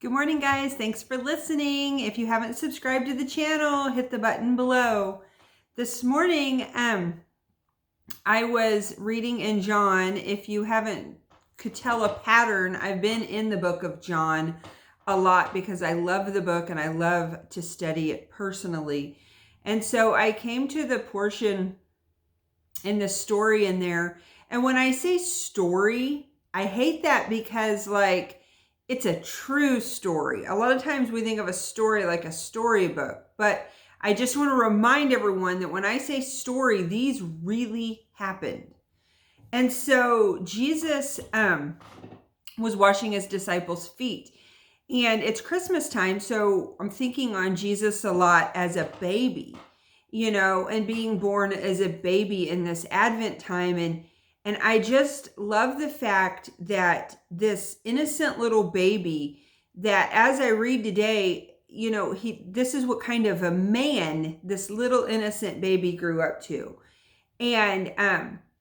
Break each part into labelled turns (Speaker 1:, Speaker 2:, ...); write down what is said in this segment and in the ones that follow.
Speaker 1: Good morning, guys. Thanks for listening. If you haven't subscribed to the channel, hit the button below. This morning, I was reading in John. If you could tell a pattern, I've been in the book of John a lot because I love the book and I love to study it personally. And so I came to the portion in the story in there. And when I say story, I hate that because it's a true story. A lot of times we think of a story like a storybook, but I just want to remind everyone that when I say story, these really happened. And so Jesus was washing his disciples' feet. And it's Christmas time, so I'm thinking on Jesus a lot as a baby, and being born as a baby in this Advent time. And I just love the fact that this innocent little baby, that as I read today, this is what kind of a man this little innocent baby grew up to. And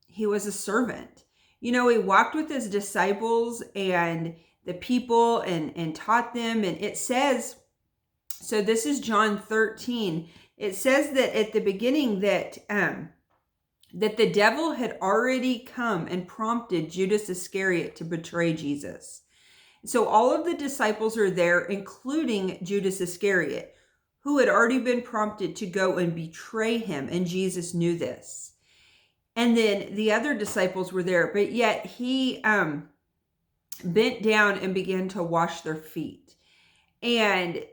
Speaker 1: he was a servant. He walked with his disciples and the people and taught them. And it says, so this is John 13. It says that at the beginning that the devil had already come and prompted Judas Iscariot to betray Jesus. So all of the disciples are there, including Judas Iscariot, who had already been prompted to go and betray him. And Jesus knew this. And then the other disciples were there, but yet he bent down and began to wash their feet. And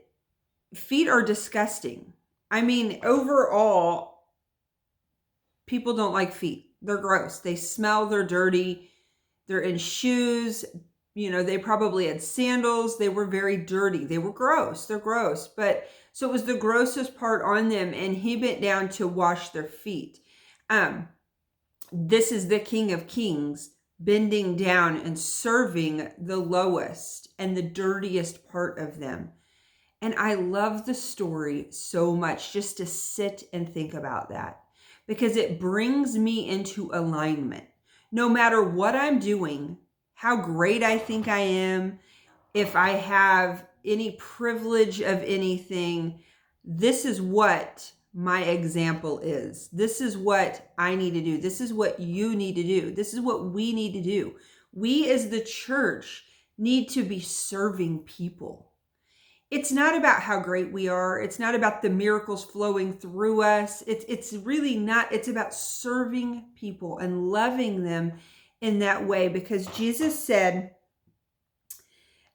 Speaker 1: feet are disgusting. I mean, overall, people don't like feet. They're gross. They smell, they're dirty. They're in shoes. They probably had sandals. They were very dirty. They were gross. They're gross. But so it was the grossest part on them. And he bent down to wash their feet. This is the King of Kings bending down and serving the lowest and the dirtiest part of them. And I love the story so much just to sit and think about that, because it brings me into alignment. No matter what I'm doing, how great I think I am, if I have any privilege of anything, this is what my example is. This is what I need to do. This is what you need to do. This is what we need to do. We as the church need to be serving people. It's not about how great we are. It's not about the miracles flowing through us. It's really not. It's about serving people and loving them in that way, because Jesus said,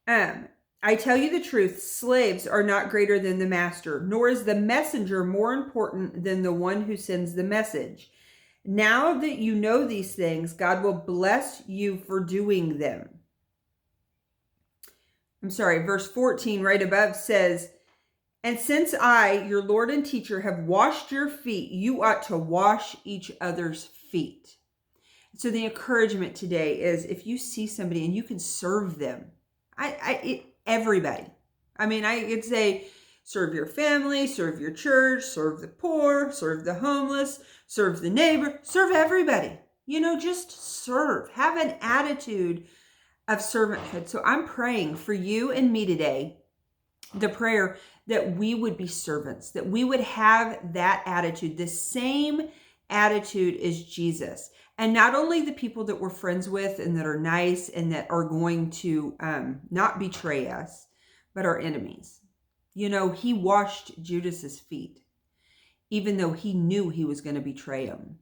Speaker 1: I tell you the truth, slaves are not greater than the master, nor is the messenger more important than the one who sends the message. Now that you know these things, God will bless you for doing them. Verse 14 right above says, and since I, your Lord and teacher, have washed your feet, you ought to wash each other's feet. So the encouragement today is, if you see somebody and you can serve them, everybody. I could say, serve your family, serve your church, serve the poor, serve the homeless, serve the neighbor, serve everybody. Just serve. Have an attitude of servanthood. So I'm praying for you and me today, the prayer that we would be servants, that we would have that attitude, the same attitude as Jesus. And not only the people that we're friends with and that are nice and that are going to not betray us, but our enemies. He washed Judas's feet, even though he knew he was going to betray him.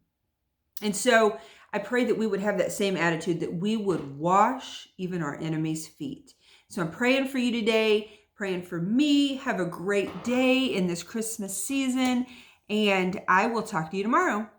Speaker 1: And so I pray that we would have that same attitude, that we would wash even our enemies' feet. So I'm praying for you today, praying for me. Have a great day in this Christmas season, and I will talk to you tomorrow.